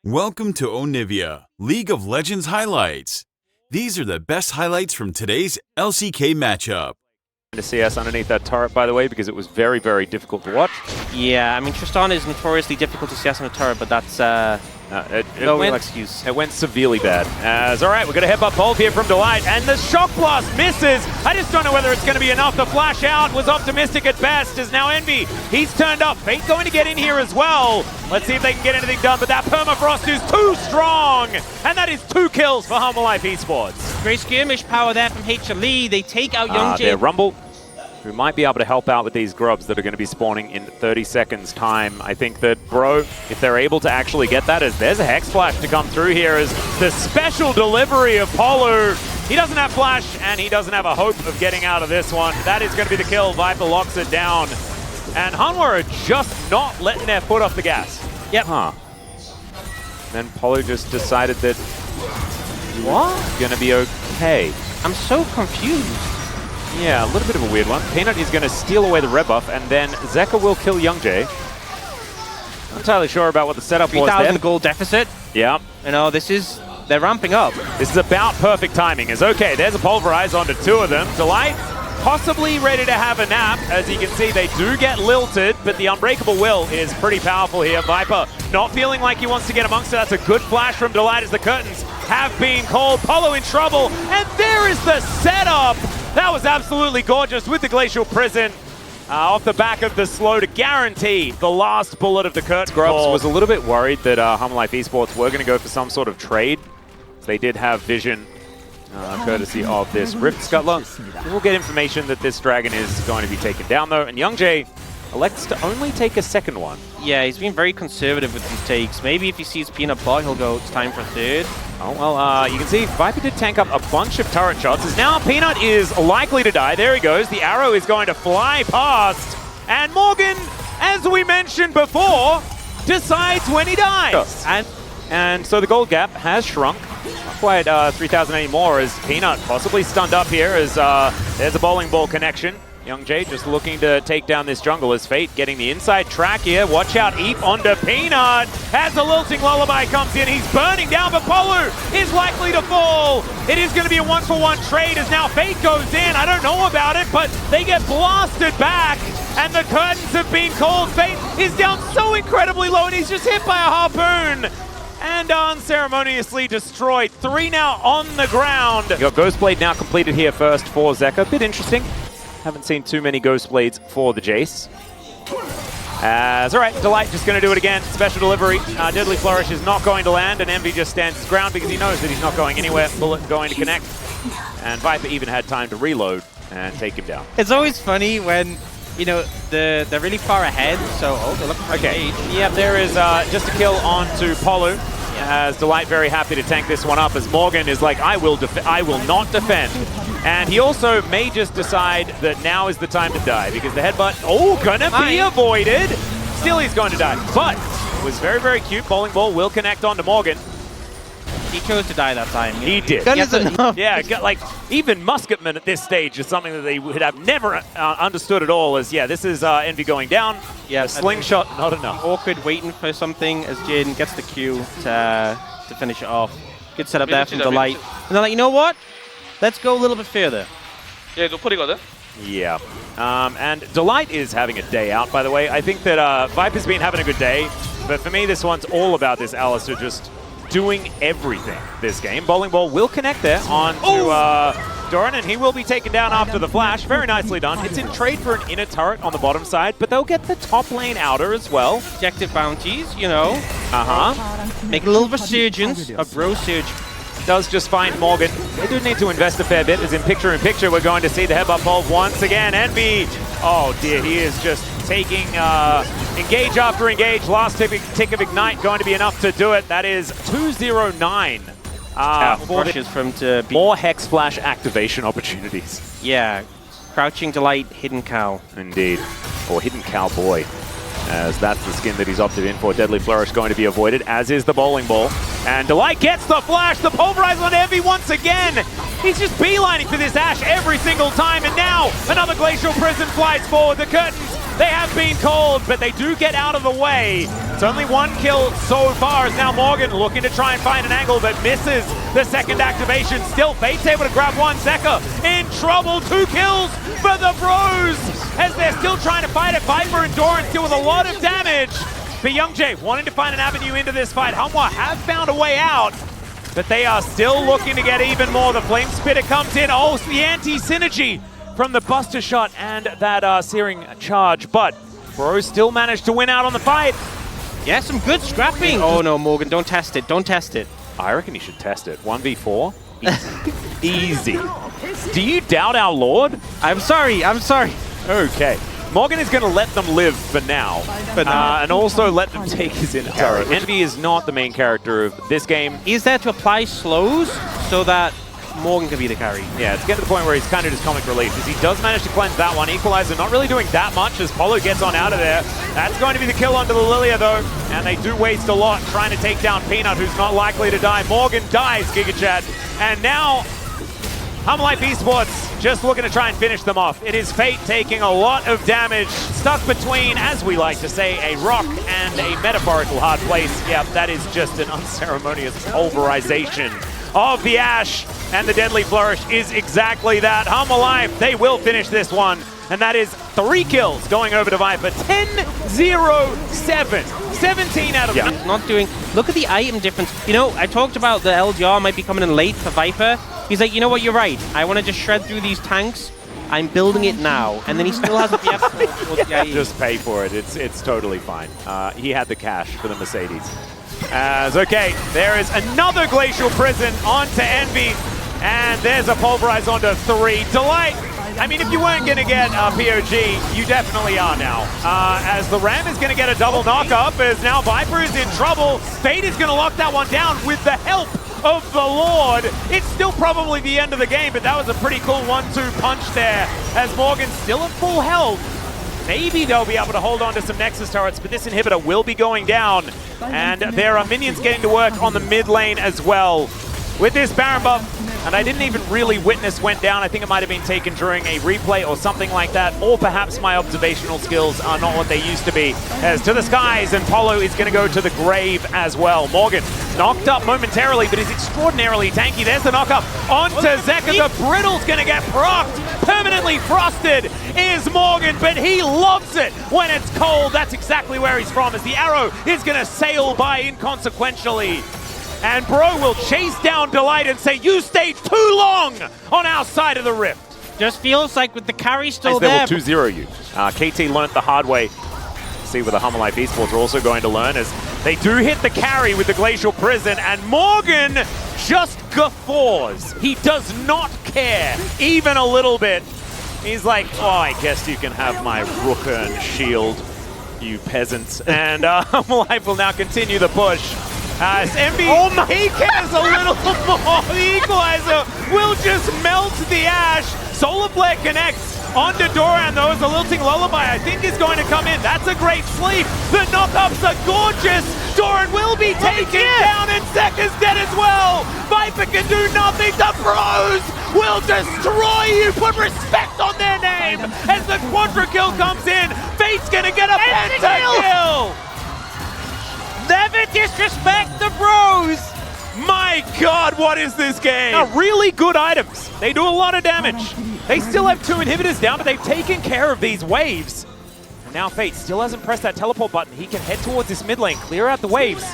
Welcome to Onivia, League of Legends highlights. These are the best highlights from today's LCK matchup. To see us underneath that turret, by the way, because it was very, very difficult to watch. Yeah, I mean, Tristan is notoriously difficult to see us on a turret, but that's no real excuse. It went severely bad. All right, we're going to hip up both here from Delight, and the Shock Blast misses. I just don't know whether it's going to be enough. The flash out was optimistic at best, as now Envy, he's turned up. Fate going to get in here as well. Let's see if they can get anything done, but that permafrost is too strong, and that is 2 kills for Hanwha Esports. Great skirmish power there from HLE. They take out Young Jay. Rumble, who might be able to help out with these grubs that are going to be spawning in 30 seconds time. I think that Bro, if they're able to actually get that, as there's a Hex Flash to come through here, as the special delivery of Polo. He doesn't have Flash, and he doesn't have a hope of getting out of this one. That is going to be the kill. Viper locks it down. And Hanwha are just not letting their foot off the gas. Yep. Then Polo just decided that it's going to be okay. I'm so confused. Yeah, a little bit of a weird one. Peanut is going to steal away the red buff, and then Zeka will kill Young Jay. Not entirely sure about what the setup was there. 3,000 gold deficit. Yeah. You know, they're ramping up. This is about perfect timing. It's okay, there's a Pulverize onto 2 of them. Delight possibly ready to have a nap. As you can see, they do get lilted, but the Unbreakable Will is pretty powerful here. Viper not feeling like he wants to get amongst it. That's a good flash from Delight as the curtains have been called. Polo in trouble, and there is the setup. That was absolutely gorgeous with the Glacial Prison off the back of the slow to guarantee the last bullet of the curtain. Grubs was a little bit worried that Hanwha Esports were going to go for some sort of trade. So they did have vision courtesy of this Rift Scuttler. We'll get information that this dragon is going to be taken down though, and Young Jay elects to only take a second one. Yeah, he's been very conservative with these takes. Maybe if he sees Peanut bot, he'll go, it's time for third. Oh, well, you can see Viper did tank up a bunch of turret shots, as now Peanut is likely to die. There he goes. The arrow is going to fly past. And Morgan, as we mentioned before, decides when he dies. And so the gold gap has shrunk. Not quite 3,000 anymore, as Peanut possibly stunned up here, as there's a bowling ball connection. Young Jay just looking to take down this jungle as Fate getting the inside track here. Watch out, Eep onto Peanut. As the lilting lullaby comes in, he's burning down, but Polo is likely to fall. It is going to be a 1-for-1 trade as now Fate goes in. I don't know about it, but they get blasted back, and the curtains have been called. Fate is down so incredibly low, and he's just hit by a harpoon. And unceremoniously destroyed. 3 now on the ground. You got Ghostblade now completed here first for Zeka. Bit interesting. Haven't seen too many Ghost Blades for the Jace. All right, Delight just going to do it again. Special delivery. Deadly Flourish is not going to land, and Envy just stands his ground because he knows that he's not going anywhere. Bullet going to connect. And Viper even had time to reload and take him down. It's always funny when, you know, they're really far ahead, so they're looking for okay. Yeah, there is just a kill onto Polu. As Delight very happy to tank this one up, as Morgan is like, I will not defend. And he also may just decide that now is the time to die, because the headbutt, gonna be avoided. Still he's going to die, but it was very, very cute. Bowling ball will connect onto Morgan. He chose to die that time. He did. Yeah, like even Musketman at this stage is something that they would have never understood at all. As this is Envy going down. Yeah, slingshot not enough. Awkward waiting for something as Jaden gets the Q to finish it off. Good setup there from Delight. And they're like, you know what? Let's go a little bit further. Yeah, go put it on. Yeah. And Delight is having a day out, by the way. I think that Viper's been having a good day, but for me, this one's all about this Alistair just doing everything this game. Bowling ball will connect there onto Doran, and he will be taken down after the flash. Very nicely done. It's in trade for an inner turret on the bottom side, but they'll get the top lane outer as well. Objective bounties, you know. Make a little resurgence, a bro surge. Does just find Morgan. They do need to invest a fair bit, as in picture we're going to see the headbutt pole once again. Envy, oh dear, he is just taking engage after engage. Last tick of Ignite going to be enough to do it. That is 209. More Hex Flash activation opportunities. Yeah, Crouching Delight, Hidden Cow. Indeed, or Hidden Cowboy, as that's the skin that he's opted in for. Deadly Flourish going to be avoided, as is the bowling ball. And Delight gets the flash, the pulverize on Envy once again. He's just beelining for this Ashe every single time, and now another Glacial Prison flies forward. The curtains, they have been called, but they do get out of the way. It's only 1 kill so far, as now Morgan looking to try and find an angle, but misses the second activation. Still, Fate's able to grab 1. Zeka in trouble. 2 kills for the Bros, as they're still trying to fight it. Viper and Doran still with a lot of damage. But Young Jay wanting to find an avenue into this fight. Hanwha have found a way out, but they are still looking to get even more. The Flame Spitter comes in. Oh, the anti-synergy from the Buster Shot and that Searing Charge. But Bros still managed to win out on the fight. Yeah, some good scrapping. Oh no, Morgan, don't test it. Don't test it. I reckon you should test it. 1v4? Easy. Easy. Do you doubt our Lord? I'm sorry. I'm sorry. Okay. Morgan is going to let them live for now, and also let them take his inner turret. Envy is not the main character of this game. He's there to apply slows so that Morgan can be the carry. Yeah, it's getting to the point where he's kind of just comic relief, as he does manage to cleanse that one. Equalizer not really doing that much as Polo gets on out of there. That's going to be the kill onto the Lilia though, and they do waste a lot trying to take down Peanut, who's not likely to die. Morgan dies, GigaChat, and now Life Esports just looking to try and finish them off. It is Fate taking a lot of damage, stuck between, as we like to say, a rock and a metaphorical hard place. Yeah, that is just an unceremonious pulverization of the Ash, and the Deadly Flourish is exactly that. Life, they will finish this one, and that is 3 kills going over to Viper. 10-0-7. 17 out of them. Not doing. Look at the item difference. You know, I talked about the LGR might be coming in late for Viper. He's like, you know what, you're right. I want to just shred through these tanks. I'm building it now. And then he still has the FF. Just pay for it. It's totally fine. He had the cash for the Mercedes. As okay, there is another Glacial Prison onto Envy. And there's a Pulverize onto 3. Delight. I mean, if you weren't going to get POG, you definitely are now. As the Ram is going to get a double knock-up, as now Viper is in trouble. Fate is going to lock that one down with the help of the Lord. It's still probably the end of the game, but that was a pretty cool 1-2 punch there, as Morgan's still at full health. Maybe they'll be able to hold on to some Nexus turrets, but this inhibitor will be going down. And there are minions getting to work on the mid lane as well. With this Baron buff, and I didn't even really witness went down. I think it might have been taken during a replay or something like that, or perhaps my observational skills are not what they used to be. As to the skies, and Polo is going to go to the grave as well. Morgan knocked up momentarily, but is extraordinarily tanky. There's the knock-up onto Zeka. The Brittle's going to get procced. Permanently frosted is Morgan, but he loves it when it's cold. That's exactly where he's from, as the arrow is going to sail by inconsequentially. And Bro will chase down Delight and say, you stayed too long on our side of the rift. Just feels like with the carry still they there. will 2-0 you. KT learnt the hard way. See what the Life Esports are also going to learn, as they do hit the carry with the Glacial Prison, and Morgan just guffaws. He does not care, even a little bit. He's like, oh, I guess you can have my Rookern shield, you peasants. And Life will now continue the push. Envy, he cares a little more. The Equalizer will just melt the Ash. Solar Flare connects onto Doran, though, as a lilting lullaby, I think, is going to come in. That's a great sleep. The knockups are gorgeous. Doran will be taken down, and Zeka's dead as well. Viper can do nothing. The Bros will destroy you. Put respect on their name as the Quadra kill comes in. Fate's going to get a pentakill. Never disrespect the Bros! My God, what is this game? Now, really good items. They do a lot of damage. They still have 2 inhibitors down, but they've taken care of these waves. And now Fate still hasn't pressed that teleport button. He can head towards this mid lane, clear out the waves.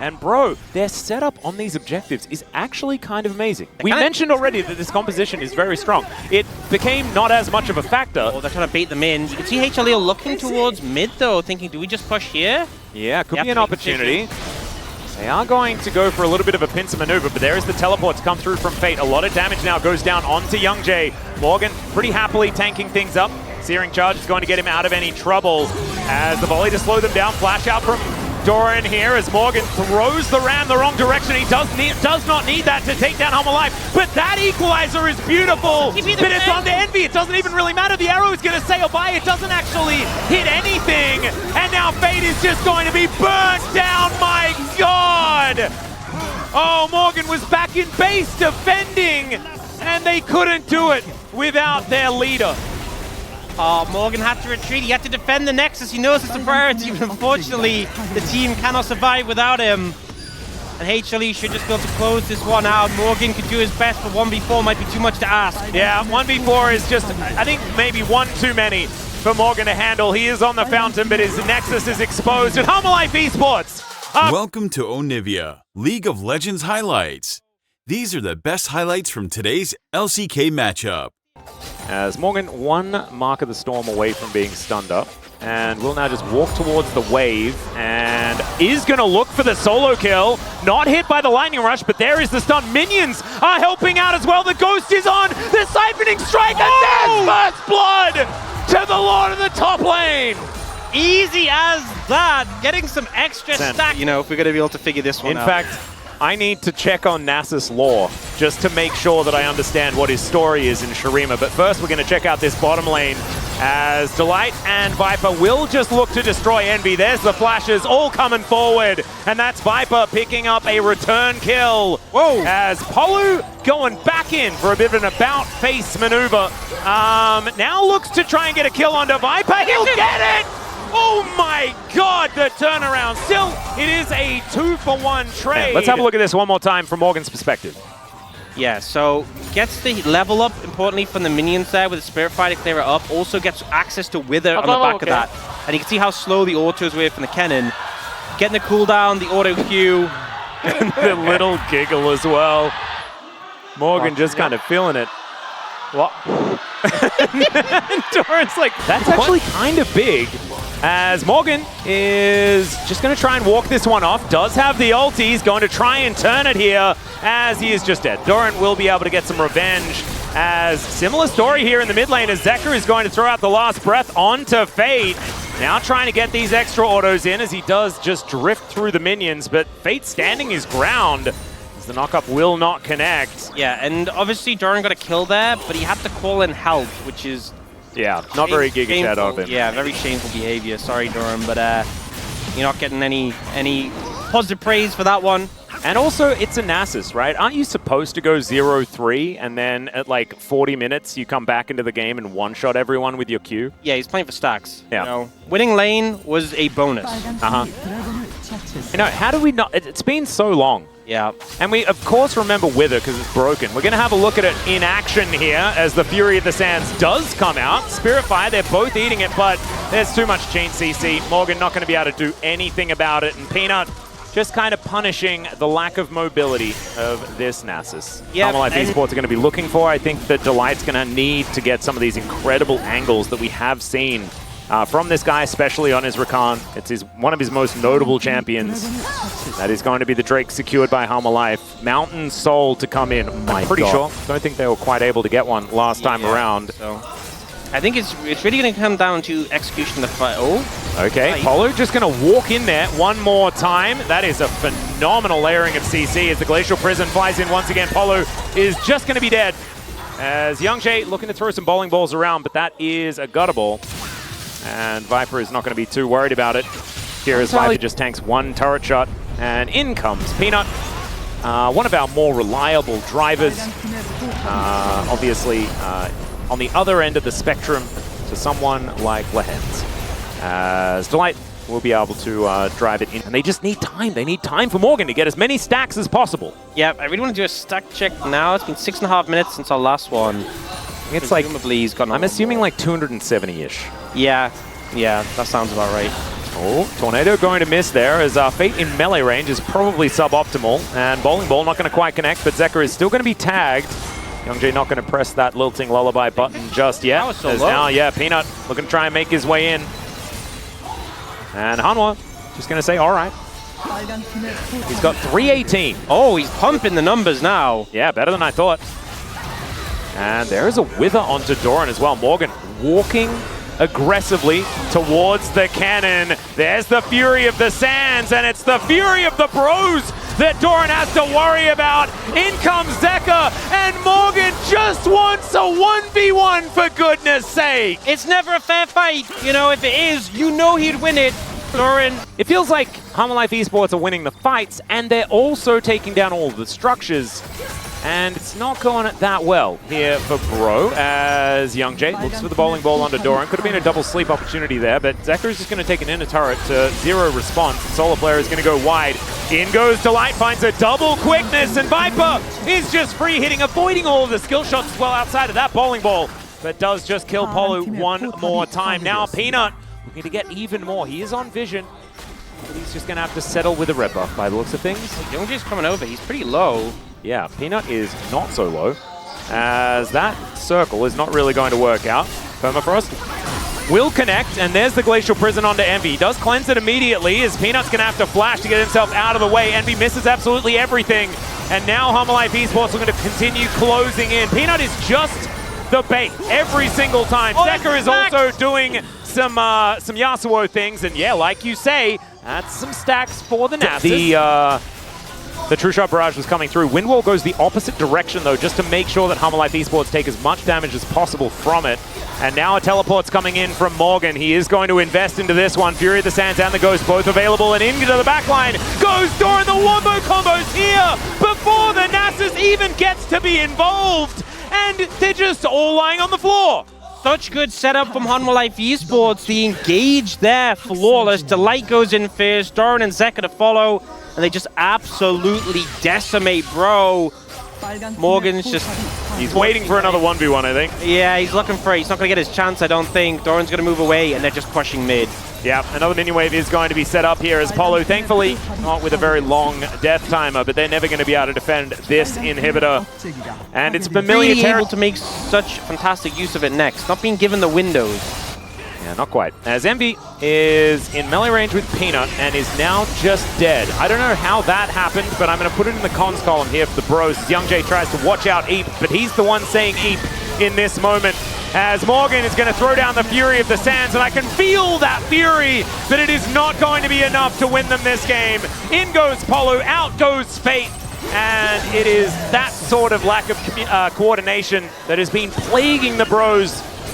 And bro, their setup on these objectives is actually kind of amazing. We mentioned already that this composition is very strong. It became not as much of a factor. Oh, they're trying to bait them in. You can see HLE looking towards mid though, thinking, do we just push here? Yeah, could be an opportunity. They are going to go for a little bit of a pincer maneuver, but there is the teleport to come through from Fate. A lot of damage now goes down onto Young Jay. Morgan pretty happily tanking things up. Searing Charge is going to get him out of any trouble as the volley to slow them down. Flash out from Doran here as Morgan throws the Ram the wrong direction. He does not need that to take down Life, but that Equalizer is beautiful. But it's on to Envy. It doesn't even really matter. The arrow is going to sail by. It doesn't actually hit anything. And now Fate is just going to be burnt down. My God! Oh, Morgan was back in base defending, and they couldn't do it without their leader. Oh, Morgan had to retreat. He had to defend the Nexus. He knows it's a priority, but unfortunately, the team cannot survive without him. And HLE should just be able to close this one out. Morgan could do his best, but 1v4 might be too much to ask. Yeah, 1v4 is just, I think, maybe one too many for Morgan to handle. He is on the fountain, but his Nexus is exposed. And Hanwha Life Esports! Welcome to Onivia, League of Legends highlights. These are the best highlights from today's LCK matchup. As Morgan, one Mark of the Storm away from being stunned up, and will now just walk towards the wave, and is going to look for the solo kill. Not hit by the lightning rush, but there is the stun. Minions are helping out as well. The Ghost is on. The siphoning strike, and there's first blood to the Lord of the top lane. Easy as that. Getting some extra stack. You know, if we're going to be able to figure this one out. In fact, I need to check on Nasus lore just to make sure that I understand what his story is in Shurima. But first, we're going to check out this bottom lane as Delight and Viper will just look to destroy Envy. There's the flashes all coming forward, and that's Viper picking up a return kill. Whoa! As Polu going back in for a bit of an about-face maneuver. Now looks to try and get a kill onto Viper. He'll get it! Oh my god, the turnaround. Still, it is a 2-for-1 trade. Let's have a look at this one more time from Morgan's perspective. Yeah, so gets the level up, importantly, from the minions there with the Spirit Fire to clear it up. Also gets access to Wither on the back of that. And you can see how slow the autos were from the cannon. Getting the cooldown, the auto Q. And the little giggle as well. Morgan just kind of feeling it. What? Doran's like, that's actually kind of big. As Morgan is just going to try and walk this one off. Does have the ult. He's going to try and turn it here as he is just dead. Doran will be able to get some revenge. As similar story here in the mid lane as Zeker is going to throw out the last breath onto Fate. Now trying to get these extra autos in as he does just drift through the minions. But Fate standing his ground as the knockup will not connect. Yeah, and obviously Doran got a kill there, but he had to call in help, which is... Yeah, not very Giga Chat of him. Yeah, very shameful behavior. Sorry, Doran, but you're not getting any positive praise for that one. And also, it's a Nasus, right? Aren't you supposed to go 0-3 and then at like 40 minutes you come back into the game and one-shot everyone with your Q? Yeah, he's playing for stacks. Yeah. You know, winning lane was a bonus. You know, how do we not... It's been so long. Yeah. And we, of course, remember Wither because it's broken. We're going to have a look at it in action here as the Fury of the Sands does come out. Spirit Fire, they're both eating it, but there's too much chain CC. Morgan not going to be able to do anything about it. And Peanut just kind of punishing the lack of mobility of this Nasus. Yeah, Hanwha Life Esports are going to be looking for. I think that Delight's going to need to get some of these incredible angles that we have seen from this guy, especially on his Rakan. It's one of his most notable champions. That is going to be the Drake secured by Hanwha Life. Mountain Soul to come in. I'm pretty sure. Don't think they were quite able to get one last time around. So I think it's really going to come down to execution of the fight. Oh. Okay, Polo just going to walk in there one more time. That is a phenomenal layering of CC as the Glacial Prison flies in once again. Polo is just going to be dead. As Young Jay looking to throw some bowling balls around, but that is a gutter ball. And Viper is not going to be too worried about it. Here as Viper just tanks one turret shot. And in comes Peanut, one of our more reliable drivers. Obviously, on the other end of the spectrum to someone like Lehens. As Delight will be able to drive it in. And they just need time. They need time for Morgan to get as many stacks as possible. Yeah, I really want to do a stack check now. It's been 6.5 minutes since our last one. It's like, he's got I'm assuming like 270-ish. Yeah, that sounds about right. Oh, Tornado going to miss there as Fate in melee range is probably suboptimal. And Bowling Ball not going to quite connect, but Zeker is still going to be tagged. Youngjae not going to press that lilting lullaby button just yet. That was so as low. now, yeah, Peanut looking to try and make his way in. And Hanwha just going to say, all right. He's got 318. Oh, he's pumping the numbers now. Yeah, better than I thought. And there is a Wither onto Doran as well. Morgan walking aggressively towards the cannon. There's the Fury of the Sands, and it's the Fury of the Bros that Doran has to worry about. In comes Zeker, and Morgan just wants a 1v1 for goodness sake. It's never a fair fight. You know, if it is, you know he'd win it. Doran. It feels like Hanwha Life Esports are winning the fights, and they're also taking down all of the structures. And it's not going that well here for Bro, as Young J looks for the bowling ball onto Doran. Could have been a double sleep opportunity there, but Zekr is just going to take an inner turret to 0 response. And Solar Player is going to go wide. In goes Delight, finds a double quickness, and Viper is just free hitting, avoiding all of the skill shots as well outside of that bowling ball, but does just kill Polu one more time. Now Peanut looking to get even more. He is on vision, but he's just going to have to settle with a red buff by the looks of things. Young J's coming over. He's pretty low. Yeah, Peanut is not so low, as that circle is not really going to work out. Permafrost will connect, and there's the Glacial Prison onto Envy. He does cleanse it immediately, as Peanut's going to have to flash to get himself out of the way. Envy misses absolutely everything, and now Hanwha Esports are going to continue closing in. Peanut is just the bait every single time. Zekr is also doing some Yasuo things, and yeah, like you say, that's some stacks for the Nasus. The True Shot Barrage was coming through. Windwall goes the opposite direction, though, just to make sure that Hanwha Esports take as much damage as possible from it. And now a teleport's coming in from Morgan. He is going to invest into this one. Fury of the Sands and the Ghost both available, and into the backline goes Doran. The Wombo combos here before the Nasus even gets to be involved, and they're just all lying on the floor. Such good setup from Hanwha Esports. The engage there, flawless. Delight goes in first, Doran and Zekr to follow, and they just absolutely decimate Bro. Morgan's just... He's waiting for another 1v1, I think. Yeah, he's looking for it. He's not going to get his chance, I don't think. Doran's going to move away, and they're just pushing mid. Yeah, another mini wave is going to be set up here as Polu, thankfully, not with a very long death timer, but they're never going to be able to defend this inhibitor. And it's familiar really able to make such fantastic use of it next, not being given the windows. Yeah, not quite. As Envy is in melee range with Peanut and is now just dead. I don't know how that happened, but I'm going to put it in the cons column here for the Bros. Young J tries to watch out Eep, but he's the one saying Eep in this moment. As Morgan is going to throw down the Fury of the Sands, and I can feel that fury, but it is not going to be enough to win them this game. In goes Polu, out goes Fate, and it is that sort of lack of coordination that has been plaguing the Bros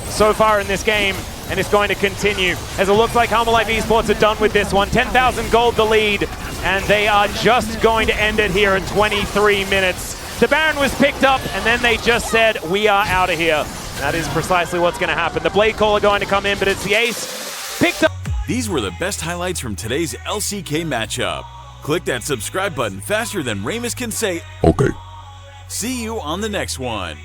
so far in this game, and it's going to continue, as it looks like Hanwha Esports are done with this one. 10,000 gold the lead, and they are just going to end it here in 23 minutes. The Baron was picked up, and then they just said, we are out of here. That is precisely what's going to happen. The Blade Call are going to come in, but it's the Ace picked up. These were the best highlights from today's LCK matchup. Click that subscribe button faster than Ramus can say, okay. See you on the next one.